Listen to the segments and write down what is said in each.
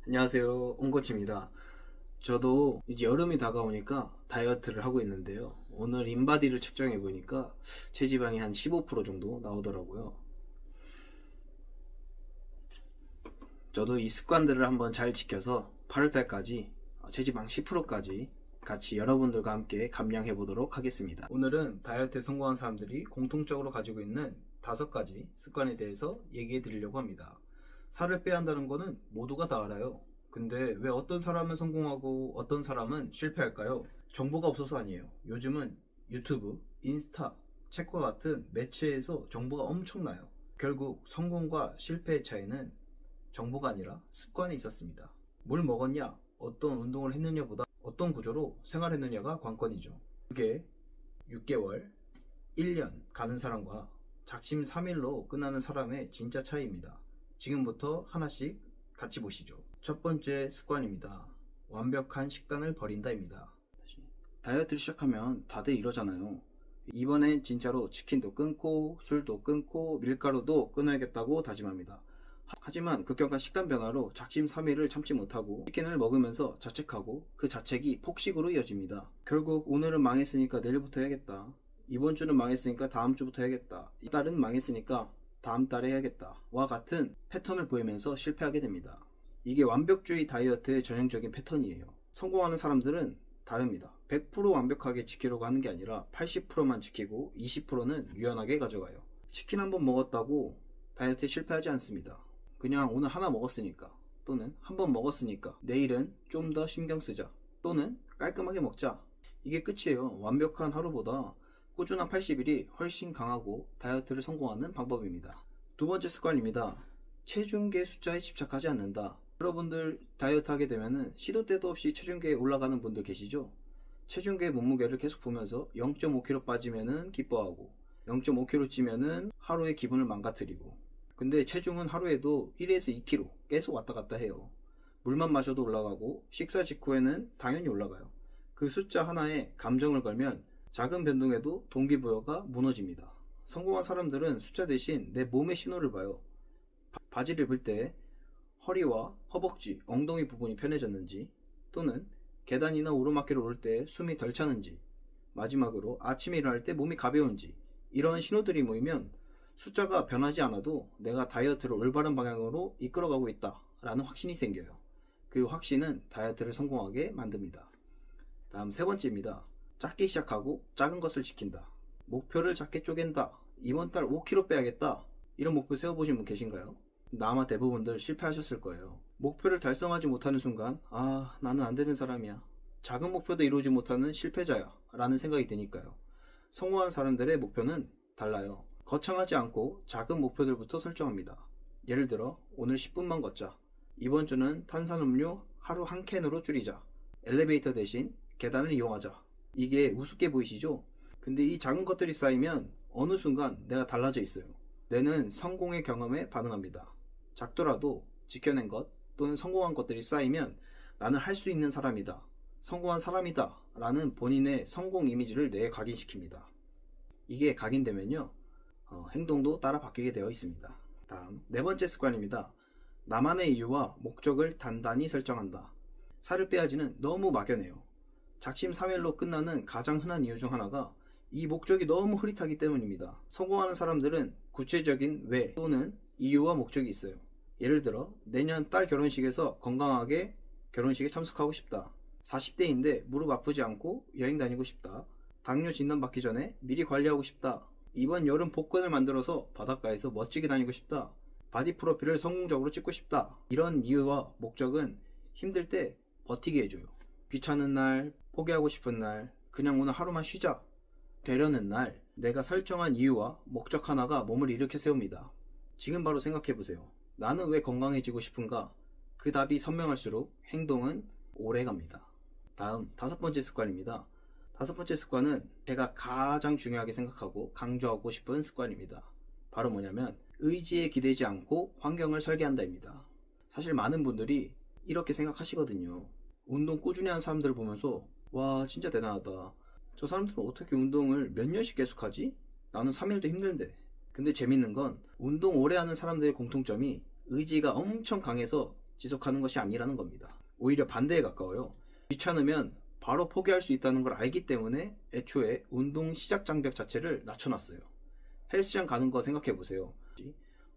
안녕하세요. 온코치입니다. 저도 이제 여름이 다가오니까 다이어트를 하고 있는데요. 오늘 인바디를 측정해 보니까 체지방이 한 15% 정도 나오더라고요. 저도 이 습관들을 한번 잘 지켜서 8월달까지 체지방 10%까지 같이 여러분들과 함께 감량해 보도록 하겠습니다. 오늘은 다이어트에 성공한 사람들이 공통적으로 가지고 있는 5가지 습관에 대해서 얘기해 드리려고 합니다. 살을 빼야 한다는 거는 모두가 다 알아요. 근데 왜 어떤 사람은 성공하고 어떤 사람은 실패할까요? 정보가 없어서 아니에요. 요즘은 유튜브, 인스타, 책과 같은 매체에서 정보가 엄청나요. 결국 성공과 실패의 차이는 정보가 아니라 습관에 있었습니다. 뭘 먹었냐, 어떤 운동을 했느냐보다 어떤 구조로 생활했느냐가 관건이죠. 그게 6개월, 1년 가는 사람과 작심 3일로 끝나는 사람의 진짜 차이입니다. 지금부터 하나씩 같이 보시죠. 첫 번째 습관입니다. 완벽한 식단을 버린다입니다. 다이어트를 시작하면 다들 이러잖아요. 이번엔 진짜로 치킨도 끊고 술도 끊고 밀가루도 끊어야겠다고 다짐합니다. 하지만 급격한 식단 변화로 작심 3일을 참지 못하고 치킨을 먹으면서 자책하고 그 자책이 폭식으로 이어집니다. 결국 오늘은 망했으니까 내일부터 해야겠다. 이번 주는 망했으니까 다음 주부터 해야겠다. 이달은 망했으니까 다음 달에 해야겠다. 와 같은 패턴을 보이면서 실패하게 됩니다. 이게 완벽주의 다이어트의 전형적인 패턴이에요. 성공하는 사람들은 다릅니다. 100% 완벽하게 지키려고 하는 게 아니라 80%만 지키고 20%는 유연하게 가져가요. 치킨 한 번 먹었다고 다이어트에 실패하지 않습니다. 그냥 오늘 하나 먹었으니까, 또는 한 번 먹었으니까 내일은 좀 더 신경 쓰자, 또는 깔끔하게 먹자. 이게 끝이에요. 완벽한 하루보다 꾸준한 80일이 훨씬 강하고 다이어트를 성공하는 방법입니다. 두 번째 습관입니다. 체중계 숫자에 집착하지 않는다. 여러분들 다이어트 하게 되면은 시도 때도 없이 체중계에 올라가는 분들 계시죠? 체중계 몸무게를 계속 보면서 0.5kg 빠지면은 기뻐하고 0.5kg 찌면은 하루의 기분을 망가뜨리고, 근데 체중은 하루에도 1에서 2kg 계속 왔다 갔다 해요. 물만 마셔도 올라가고 식사 직후에는 당연히 올라가요. 그 숫자 하나에 감정을 걸면 작은 변동에도 동기부여가 무너집니다. 성공한 사람들은 숫자 대신 내 몸의 신호를 봐요. 바지를 입을 때 허리와 허벅지, 엉덩이 부분이 편해졌는지, 또는 계단이나 오르막길을 오를 때 숨이 덜 차는지, 마지막으로 아침에 일어날 때 몸이 가벼운지, 이런 신호들이 모이면 숫자가 변하지 않아도 내가 다이어트를 올바른 방향으로 이끌어가고 있다 라는 확신이 생겨요. 그 확신은 다이어트를 성공하게 만듭니다. 다음 세 번째입니다. 작게 시작하고 작은 것을 지킨다. 목표를 작게 쪼갠다. 이번 달 5kg 빼야겠다. 이런 목표 세워보신 분 계신가요? 아마 대부분들 실패하셨을 거예요. 목표를 달성하지 못하는 순간 나는 안 되는 사람이야, 작은 목표도 이루지 못하는 실패자야 라는 생각이 드니까요. 성공한 사람들의 목표는 달라요. 거창하지 않고 작은 목표들부터 설정합니다. 예를 들어 오늘 10분만 걷자, 이번 주는 탄산음료 하루 한 캔으로 줄이자, 엘리베이터 대신 계단을 이용하자. 이게 우습게 보이시죠? 근데 이 작은 것들이 쌓이면 어느 순간 내가 달라져 있어요. 뇌는 성공의 경험에 반응합니다. 작더라도 지켜낸 것 또는 성공한 것들이 쌓이면 나는 할 수 있는 사람이다, 성공한 사람이다 라는 본인의 성공 이미지를 뇌에 각인시킵니다. 이게 각인되면요, 행동도 따라 바뀌게 되어 있습니다. 다음 네 번째 습관입니다. 나만의 이유와 목적을 단단히 설정한다. 살을 빼야지는 너무 막연해요. 작심 3일로 끝나는 가장 흔한 이유 중 하나가 이 목적이 너무 흐릿하기 때문입니다. 성공하는 사람들은 구체적인 왜 또는 이유와 목적이 있어요. 예를 들어 내년 딸 결혼식에서 건강하게 결혼식에 참석하고 싶다. 40대인데 무릎 아프지 않고 여행 다니고 싶다. 당뇨 진단 받기 전에 미리 관리하고 싶다. 이번 여름 복근을 만들어서 바닷가에서 멋지게 다니고 싶다. 바디 프로필을 성공적으로 찍고 싶다. 이런 이유와 목적은 힘들 때 버티게 해줘요. 귀찮은 날, 포기하고 싶은 날, 그냥 오늘 하루만 쉬자 되려는 날, 내가 설정한 이유와 목적 하나가 몸을 일으켜 세웁니다. 지금 바로 생각해보세요. 나는 왜 건강해지고 싶은가? 그 답이 선명할수록 행동은 오래갑니다. 다음 다섯 번째 습관입니다. 다섯 번째 습관은 제가 가장 중요하게 생각하고 강조하고 싶은 습관입니다. 바로 뭐냐면 의지에 기대지 않고 환경을 설계한다입니다. 사실 많은 분들이 이렇게 생각하시거든요. 운동 꾸준히 하는 사람들을 보면서 와 진짜 대단하다, 저 사람들은 어떻게 운동을 몇 년씩 계속하지? 나는 3일도 힘든데. 근데 재밌는 건 운동 오래 하는 사람들의 공통점이 의지가 엄청 강해서 지속하는 것이 아니라는 겁니다. 오히려 반대에 가까워요. 귀찮으면 바로 포기할 수 있다는 걸 알기 때문에 애초에 운동 시작 장벽 자체를 낮춰놨어요. 헬스장 가는 거 생각해보세요.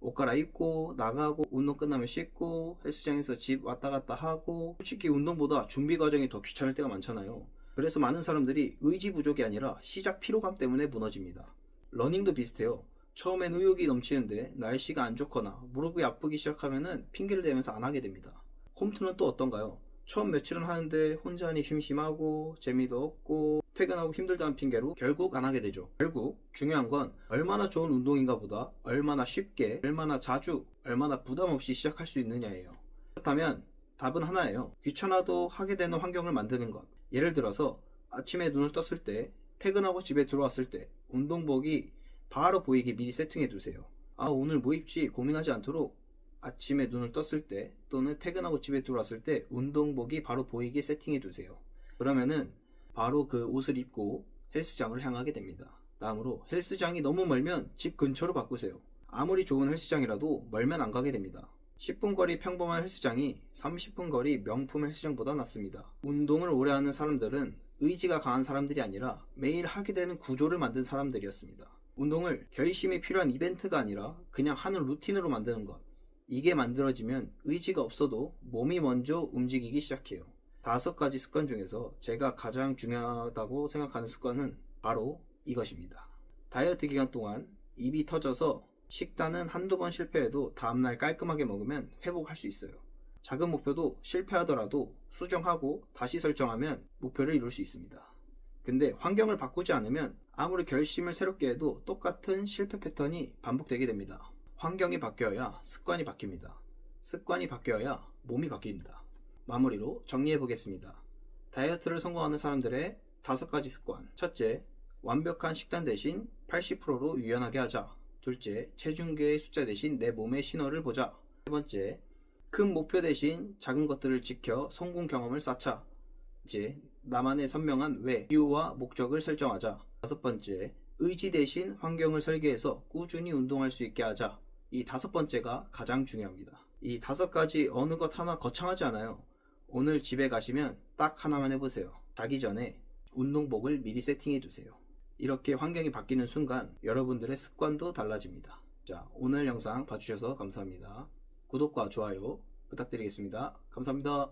옷 갈아입고 나가고 운동 끝나면 씻고 헬스장에서 집 왔다 갔다 하고, 솔직히 운동보다 준비 과정이 더 귀찮을 때가 많잖아요. 그래서 많은 사람들이 의지 부족이 아니라 시작 피로감 때문에 무너집니다. 러닝도 비슷해요. 처음엔 의욕이 넘치는데 날씨가 안 좋거나 무릎이 아프기 시작하면은 핑계를 대면서 안 하게 됩니다. 홈트는 또 어떤가요? 처음 며칠은 하는데 혼자 하니 심심하고 재미도 없고 퇴근하고 힘들다는 핑계로 결국 안 하게 되죠. 결국 중요한 건 얼마나 좋은 운동인가 보다 얼마나 쉽게, 얼마나 자주, 얼마나 부담 없이 시작할 수 있느냐예요. 그렇다면 답은 하나예요. 귀찮아도 하게 되는 환경을 만드는 것. 예를 들어서 아침에 눈을 떴을 때, 퇴근하고 집에 들어왔을 때 운동복이 바로 보이게 미리 세팅해 두세요. 오늘 뭐 입지 고민하지 않도록 아침에 눈을 떴을 때 또는 퇴근하고 집에 들어왔을 때 운동복이 바로 보이게 세팅해 두세요. 그러면은 바로 그 옷을 입고 헬스장을 향하게 됩니다. 다음으로 헬스장이 너무 멀면 집 근처로 바꾸세요. 아무리 좋은 헬스장이라도 멀면 안 가게 됩니다. 10분 거리 평범한 헬스장이 30분 거리 명품 헬스장보다 낫습니다. 운동을 오래 하는 사람들은 의지가 강한 사람들이 아니라 매일 하게 되는 구조를 만든 사람들이었습니다. 운동을 결심이 필요한 이벤트가 아니라 그냥 하는 루틴으로 만드는 것. 이게 만들어지면 의지가 없어도 몸이 먼저 움직이기 시작해요. 5가지 습관 중에서 제가 가장 중요하다고 생각하는 습관은 바로 이것입니다. 다이어트 기간 동안 입이 터져서 식단은 한두 번 실패해도 다음날 깔끔하게 먹으면 회복할 수 있어요. 작은 목표도 실패하더라도 수정하고 다시 설정하면 목표를 이룰 수 있습니다. 근데 환경을 바꾸지 않으면 아무리 결심을 새롭게 해도 똑같은 실패 패턴이 반복되게 됩니다. 환경이 바뀌어야 습관이 바뀝니다. 습관이 바뀌어야 몸이 바뀝니다. 마무리로 정리해 보겠습니다. 다이어트를 성공하는 사람들의 5가지 습관. 첫째, 완벽한 식단 대신 80%로 유연하게 하자. 둘째, 체중계의 숫자 대신 내 몸의 신호를 보자. 세 번째, 큰 목표 대신 작은 것들을 지켜 성공 경험을 쌓자. 넷째, 나만의 선명한 왜, 이유와 목적을 설정하자. 5번째, 의지 대신 환경을 설계해서 꾸준히 운동할 수 있게 하자. 이 5번째가 가장 중요합니다. 이 5가지 어느 것 하나 거창하지 않아요. 오늘 집에 가시면 딱 하나만 해보세요. 자기 전에 운동복을 미리 세팅해 두세요. 이렇게 환경이 바뀌는 순간 여러분들의 습관도 달라집니다. 자, 오늘 영상 봐주셔서 감사합니다. 구독과 좋아요 부탁드리겠습니다. 감사합니다.